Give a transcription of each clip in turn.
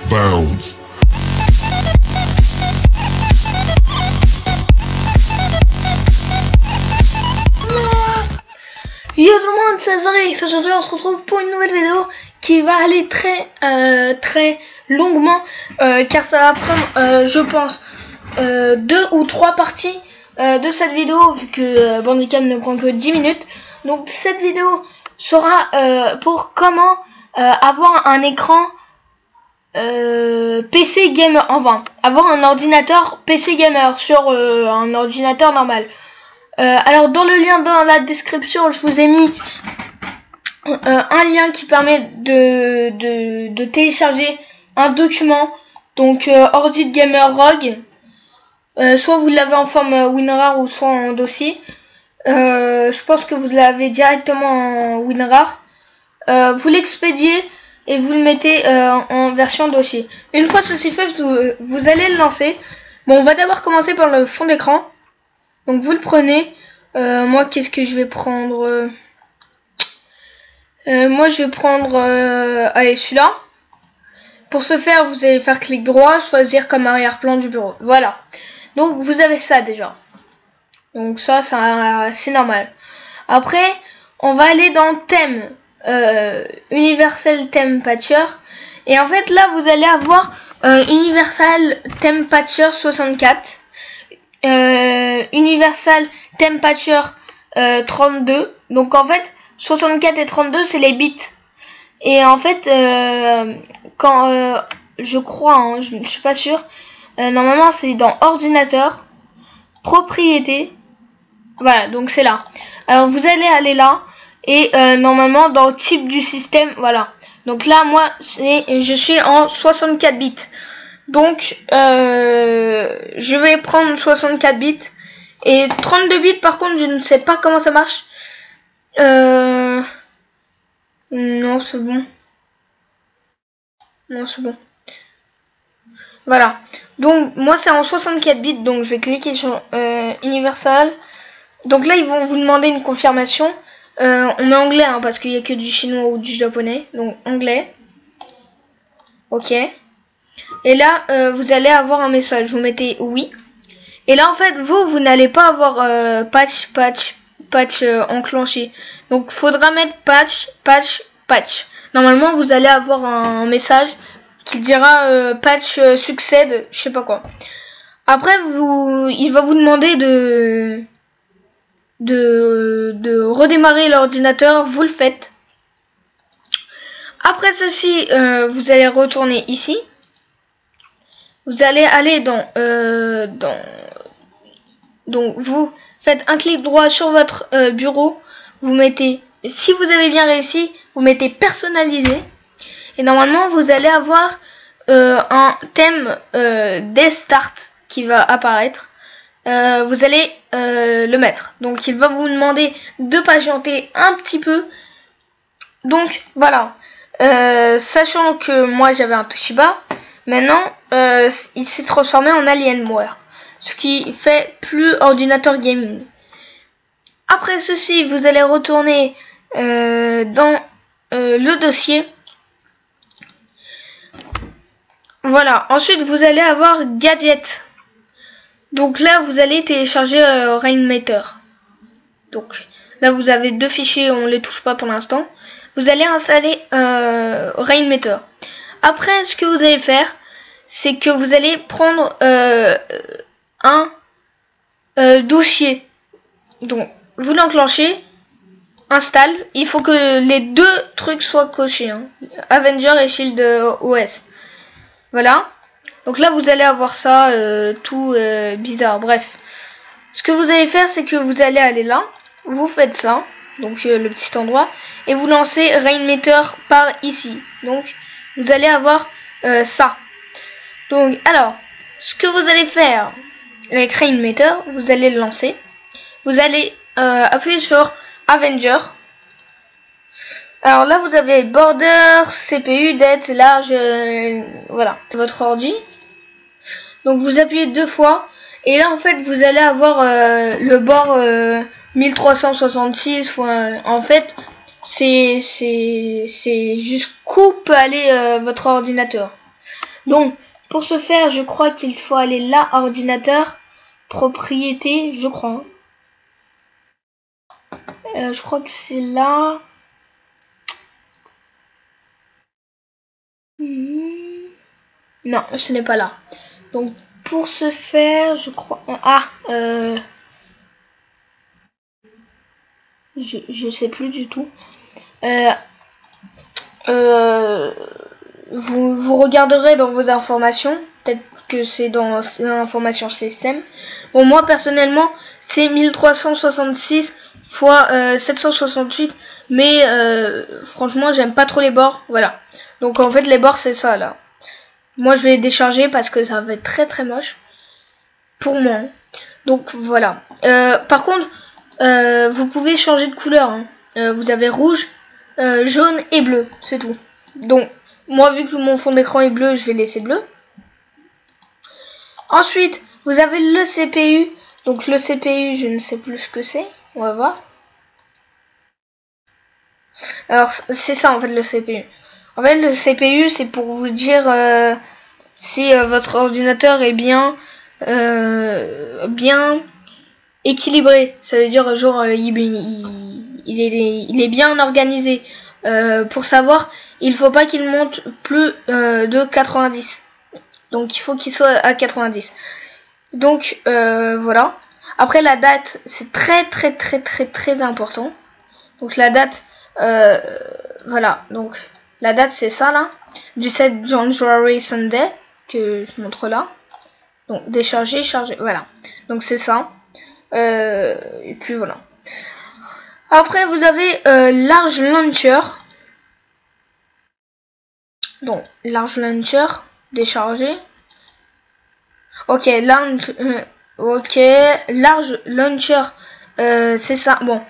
bounds. Yo tout le monde, c'est Zorix. Aujourd'hui on se retrouve pour une nouvelle vidéo qui va aller très longuement car ça va prendre je pense 2 ou 3 parties de cette vidéo vu que Bandicam ne prend que 10 minutes. Donc cette vidéo sera pour comment avoir un écran PC gamer, enfin avoir un ordinateur PC gamer sur un ordinateur normal. Alors dans le lien dans la description je vous ai mis un lien qui permet de télécharger un document, donc ordi de gamer ROG, soit vous l'avez en forme WinRAR ou soit en dossier. Je pense que vous l'avez directement en WinRAR. Vous l'expédiez et vous le mettez en version dossier. Une fois ceci fait, vous allez le lancer. Bon, on va d'abord commencer par le fond d'écran. Donc vous le prenez. Moi, qu'est-ce que je vais prendre moi, je vais prendre allez, celui-là. Pour ce faire, vous allez faire clic droit, choisir comme arrière-plan du bureau. Voilà. Donc vous avez ça déjà. Donc ça c'est normal. Après, on va aller dans thème, Universal Theme Patcher. Et en fait, là, vous allez avoir Universal Theme Patcher 64. Universal Theme Patcher 32. Donc en fait 64 et 32 c'est les bits. Et en fait quand je crois hein, je suis pas sûr, normalement c'est dans ordinateur, propriété, voilà, donc c'est là. Alors vous allez aller là et normalement dans type du système, voilà. Donc là moi je suis en 64 bits. Donc je vais prendre 64 bits et 32 bits par contre je ne sais pas comment ça marche. Non c'est bon. Non c'est bon. Voilà. Donc moi c'est en 64 bits, donc je vais cliquer sur Universal. Donc là ils vont vous demander une confirmation. On met anglais hein, parce qu'il n'y a que du chinois ou du japonais. Donc anglais. Ok. Et là, vous allez avoir un message. Vous mettez oui. Et là, en fait, vous n'allez pas avoir patch enclenché. Donc, faudra mettre patch. Normalement, vous allez avoir un message qui dira patch succède, je sais pas quoi. Après, il va vous demander de redémarrer l'ordinateur. Vous le faites. Après ceci, vous allez retourner ici. Vous allez aller donc vous faites un clic droit sur votre bureau, vous mettez, si vous avez bien réussi, vous mettez personnaliser et normalement vous allez avoir un thème Destart qui va apparaître. Vous allez le mettre. Donc il va vous demander de patienter un petit peu. Donc voilà. Sachant que moi j'avais un Toshiba, maintenant il s'est transformé en Alienware, ce qui fait plus ordinateur gaming. Après ceci, vous allez retourner dans le dossier. Voilà. Ensuite, vous allez avoir Gadget. Donc là, vous allez télécharger Rainmeter. Donc là, vous avez deux fichiers, on les touche pas pour l'instant. Vous allez installer Rainmeter. Après, ce que vous allez faire, c'est que vous allez prendre un dossier. Donc, vous l'enclenchez, installe. Il faut que les deux trucs soient cochés, hein. Avenger et Shield OS. Voilà. Donc là, vous allez avoir ça tout bizarre. Bref. Ce que vous allez faire, c'est que vous allez aller là. Vous faites ça. Donc le petit endroit. Et vous lancez Rainmeter par ici. Donc, vous allez avoir ça. Donc, alors, ce que vous allez faire avec Rainmeter, vous allez le lancer. Vous allez appuyer sur Avenger. Alors là, vous avez border, CPU, depth, large, voilà, votre ordi. Donc, vous appuyez deux fois. Et là, en fait, vous allez avoir le bord 1366. En fait, c'est jusqu'où peut aller votre ordinateur. Donc pour ce faire, je crois qu'il faut aller là, ordinateur, propriété, je crois. Je crois que c'est là. Non, ce n'est pas là. Donc pour ce faire, je crois. Je sais plus du tout. Vous regarderez dans vos informations. Peut-être que c'est dans l'information système. Bon, moi personnellement, c'est 1366 fois 768. Mais franchement, j'aime pas trop les bords. Voilà. Donc en fait, les bords, c'est ça là. Moi, je vais les décharger parce que ça va être très très moche. Pour moi. Donc voilà. Par contre, vous pouvez changer de couleur. Hein. Vous avez rouge, jaune et bleu. C'est tout. Donc, moi, vu que mon fond d'écran est bleu, je vais laisser bleu. Ensuite, vous avez le CPU. Donc le CPU, je ne sais plus ce que c'est. On va voir. Alors, c'est ça en fait le CPU. En fait, le CPU, c'est pour vous dire si votre ordinateur est bien équilibré. Ça veut dire genre il est bien organisé. Pour savoir, il faut pas qu'il monte plus de 90. Donc il faut qu'il soit à 90. Donc voilà. Après la date, c'est très important. Donc la date, voilà. Donc la date c'est ça là, du 7 January Sunday que je montre là. Donc décharger, charger, voilà. Donc c'est ça. Et puis voilà. Après vous avez large launcher. Donc large launcher, décharger. Ok, large launcher, c'est ça. Bon,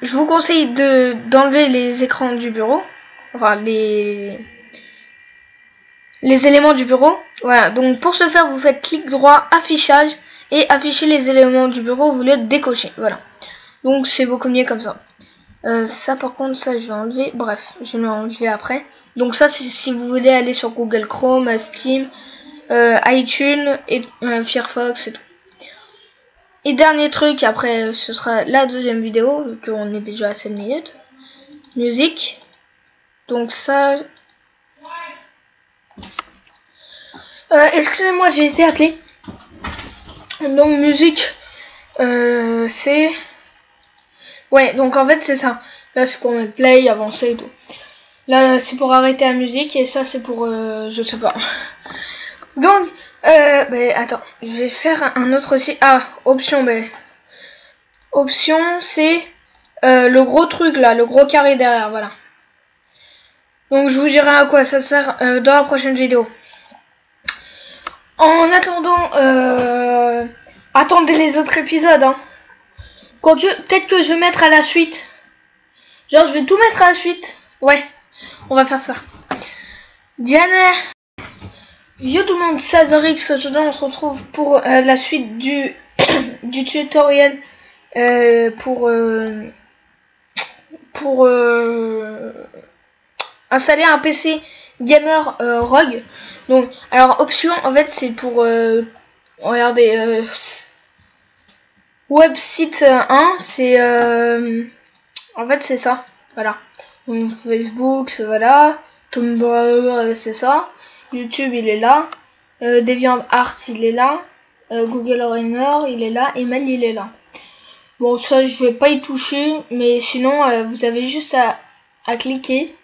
je vous conseille d'enlever les écrans du bureau, enfin les éléments du bureau. Voilà. Donc pour ce faire, vous faites clic droit, affichage et afficher les éléments du bureau. Vous le décochez. Voilà. Donc c'est beaucoup mieux comme ça. Ça par contre, ça je vais enlever. Bref, je vais l'enlever après. Donc ça c'est si vous voulez aller sur Google Chrome, Steam, iTunes et Firefox et tout. Et dernier truc, après ce sera la deuxième vidéo, vu qu'on est déjà à 7 minutes. Musique. Donc ça... excusez-moi, j'ai été appelé. Donc musique, c'est... Ouais, donc en fait c'est ça. Là c'est pour mettre play, avancer et tout. Là c'est pour arrêter la musique et ça c'est pour... je sais pas. Donc, attends, je vais faire un autre aussi. Ah, option, option, c'est le gros truc là, le gros carré derrière, voilà. Donc, je vous dirai à quoi ça sert dans la prochaine vidéo. En attendant, attendez les autres épisodes, hein. Quoique, peut-être que je vais mettre à la suite. Genre, je vais tout mettre à la suite. Ouais, on va faire ça. Diane. Yo tout le monde, 16RX, aujourd'hui on se retrouve pour la suite du tutoriel pour installer un PC gamer ROG. Donc, alors option, en fait c'est pour regardez website 1, c'est en fait c'est ça, voilà. Donc Facebook, voilà, Tumblr, c'est ça. YouTube il est là, DeviantArt il est là, Google Runner il est là, Email il est là. Bon ça je vais pas y toucher, mais sinon vous avez juste à cliquer,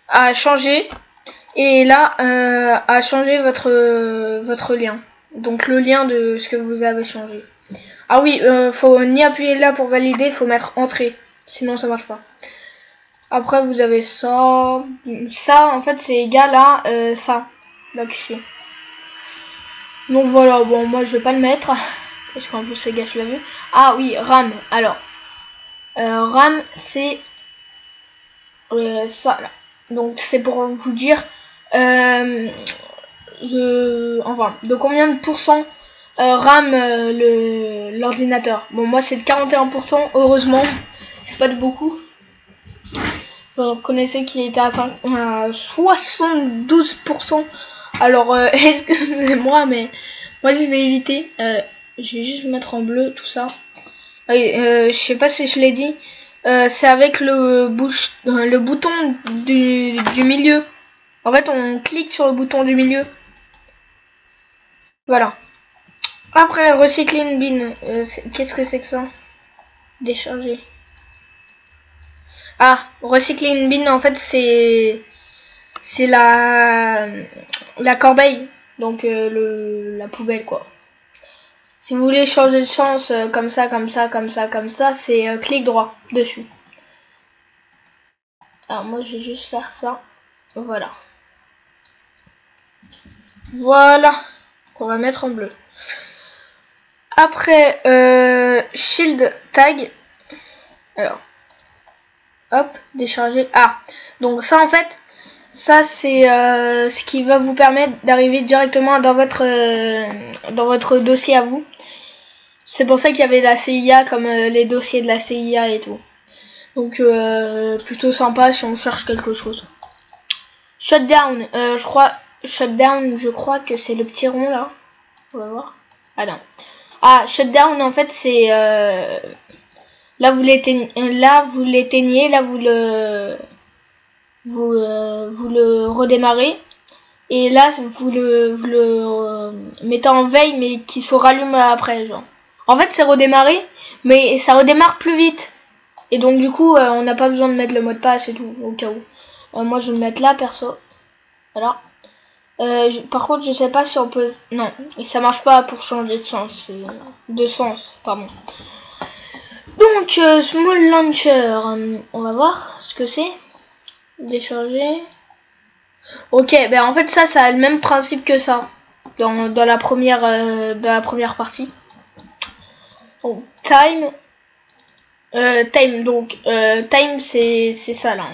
à changer, et là à changer votre lien. Donc le lien de ce que vous avez changé. Ah oui, faut ni appuyer là pour valider, faut mettre entrée, sinon ça marche pas. Après vous avez ça, en fait c'est égal à ça. Donc ici. Donc voilà, bon moi je vais pas le mettre parce qu'en plus c'est gâche la vue. Ah oui, RAM. Alors RAM c'est ça là. Donc c'est pour vous dire de combien de pourcents RAM l'ordinateur. Bon moi c'est de 41%, heureusement, c'est pas de beaucoup. Vous connaissez qu'il était à 72% Alors, excusez-moi, mais moi je vais éviter. Je vais juste mettre en bleu tout ça. Je sais pas si je l'ai dit. C'est avec le bouton du milieu. En fait, on clique sur le bouton du milieu. Voilà. Après, recycling bin. Qu'est-ce que c'est que ça? Décharger. Ah, recycling bin, en fait, c'est la corbeille. Donc, la poubelle, quoi. Si vous voulez changer de chance comme ça, c'est clic droit dessus. Alors moi je vais juste faire ça. Voilà. Voilà. Qu'on va mettre en bleu. Après, shield tag. Alors. Hop, décharger. Ah. Donc ça en fait, ça c'est ce qui va vous permettre d'arriver directement dans votre dossier à vous. C'est pour ça qu'il y avait la CIA comme les dossiers de la CIA et tout. Donc plutôt sympa si on cherche quelque chose. Shutdown, je crois que c'est le petit rond là. On va voir. Ah non. Ah, shutdown en fait c'est là vous l'éteignez, là vous le redémarrez et là vous le mettez en veille mais qui se rallume après genre. En fait c'est redémarrer mais ça redémarre plus vite. Et donc du coup on n'a pas besoin de mettre le mot de passe et tout au cas où. Moi je vais le mettre là perso. Voilà. Par contre je sais pas si on peut. Non, et ça marche pas pour changer de sens. Pardon. Donc small launcher. On va voir ce que c'est. Décharger. Ok, ben en fait ça a le même principe que ça. Dans la première partie. Donc time. Time c'est ça là.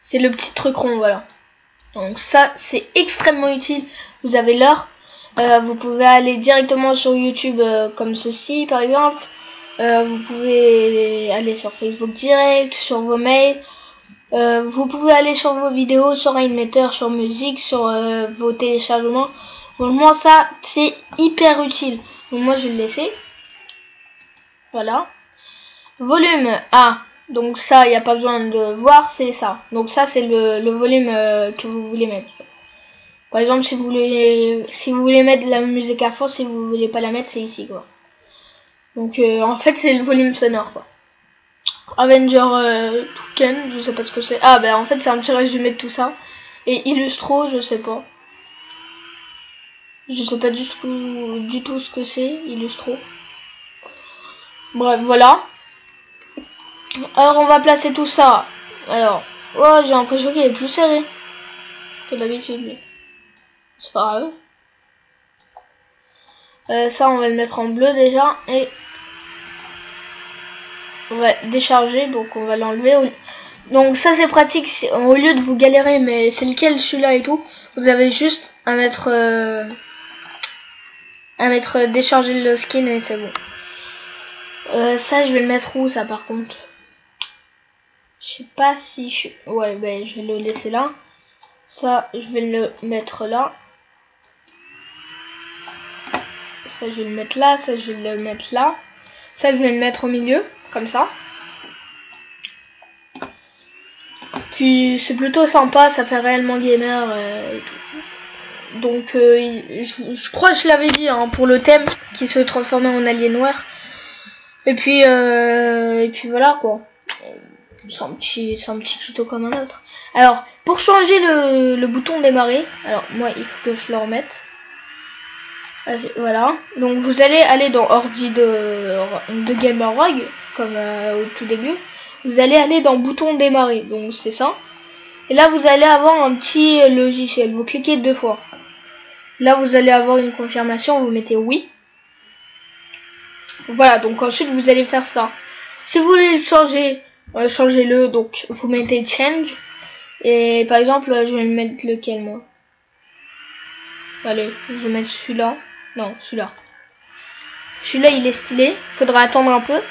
C'est le petit truc rond, voilà. Donc ça c'est extrêmement utile. Vous avez l'heure. Vous pouvez aller directement sur YouTube comme ceci par exemple. Vous pouvez aller sur Facebook direct, sur vos mails. Vous pouvez aller sur vos vidéos, sur Rainmeter, sur musique, sur vos téléchargements. Vraiment ça c'est hyper utile. Donc moi je vais le laisser. Voilà. Volume A. Donc ça, il n'y a pas besoin de voir, c'est ça. Donc ça, c'est le volume que vous voulez mettre. Par exemple, si vous voulez mettre la musique à fond, si vous voulez pas la mettre, c'est ici, quoi. Donc en fait, c'est le volume sonore, quoi. Avenger Token, je sais pas ce que c'est. Ah, ben en fait, c'est un petit résumé de tout ça. Et Illustro, je sais pas. Je sais pas du tout ce que c'est, Illustro. Bref, voilà. Alors on va placer tout ça. Alors, oh, j'ai l'impression qu'il est plus serré que d'habitude, mais c'est pas grave. Ça on va le mettre en bleu déjà et on va décharger, donc on va l'enlever. Donc ça c'est pratique au lieu de vous galérer, mais c'est lequel celui-là et tout. Vous avez juste à mettre décharger le skin et c'est bon. Ça je vais le mettre où ça par contre? Je sais pas si ouais, ben je vais le laisser là. Ça je vais le mettre là. Ça je vais le mettre là, ça je vais le mettre là. Ça je vais le mettre au milieu, comme ça. Puis c'est plutôt sympa, ça fait réellement gamer et tout. Donc je crois que je l'avais dit hein, pour le thème qui se transformait en Alienware. Et puis voilà quoi. C'est un petit tuto comme un autre. Alors pour changer le bouton démarrer, alors moi il faut que je le remette. Voilà, donc vous allez aller dans ordi de Gamerog comme au tout début. Vous allez aller dans bouton démarrer, donc c'est ça. Et là vous allez avoir un petit logiciel, vous cliquez 2 fois. Là vous allez avoir une confirmation, vous mettez oui. Voilà, donc ensuite vous allez faire ça. Si vous voulez le changer, changez-le, donc vous mettez change. Et par exemple je vais mettre lequel moi. Allez, je vais mettre celui-là. Non, celui-là. Celui-là, il est stylé. Faudra attendre un peu.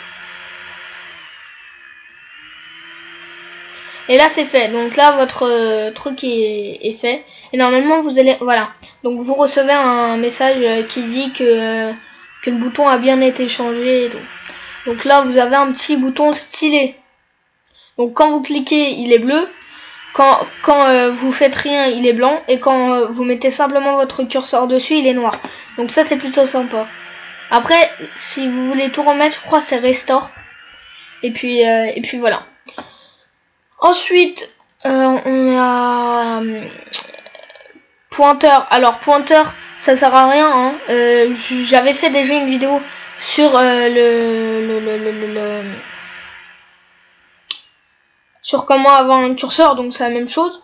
Et là c'est fait. Donc là votre truc est fait. Et normalement vous allez, voilà. Donc vous recevez un message qui dit que le bouton a bien été changé. Donc là vous avez un petit bouton stylé. Donc quand vous cliquez il est bleu. Quand vous faites rien il est blanc. Et quand vous mettez simplement votre curseur dessus il est noir. Donc ça c'est plutôt sympa. Après si vous voulez tout remettre je crois c'est restore. Et puis voilà. Ensuite on a pointeur. Alors pointeur ça sert à rien hein. J'avais fait déjà une vidéo sur sur comment avoir un curseur, donc c'est la même chose.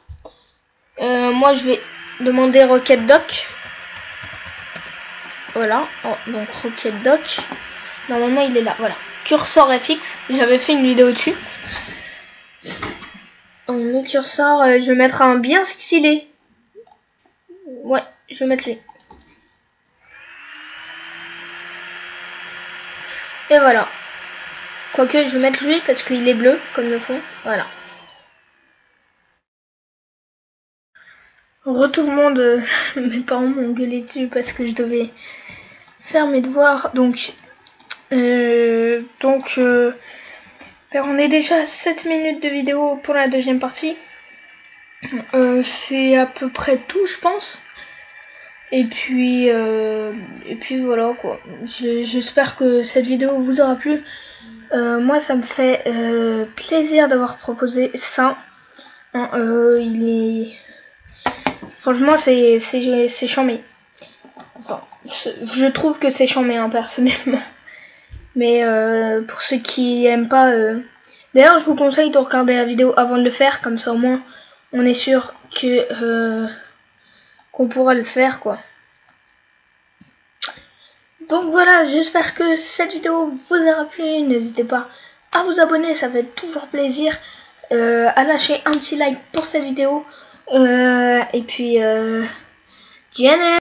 Moi je vais demander requête doc. Voilà, donc requête doc. Normalement il est là, voilà. Curseur FX, j'avais fait une vidéo dessus. Le curseur, je vais mettre un bien stylé. Ouais, je vais mettre lui. Et voilà. Quoique je vais mettre lui parce qu'il est bleu comme le fond. Voilà. Tout le monde, mes parents m'ont gueulé dessus parce que je devais faire mes devoirs. Donc on est déjà à 7 minutes de vidéo pour la deuxième partie. C'est à peu près tout je pense. Et puis voilà quoi. J'espère que cette vidéo vous aura plu. Moi ça me fait plaisir d'avoir proposé ça. Franchement c'est charmé. Enfin, je trouve que c'est charmé hein, personnellement. Mais pour ceux qui aiment pas... D'ailleurs je vous conseille de regarder la vidéo avant de le faire. Comme ça au moins on est sûr que qu'on pourra le faire quoi. Donc voilà, j'espère que cette vidéo vous aura plu. N'hésitez pas à vous abonner, ça fait toujours plaisir. À lâcher un petit like pour cette vidéo. Et puis, GNS.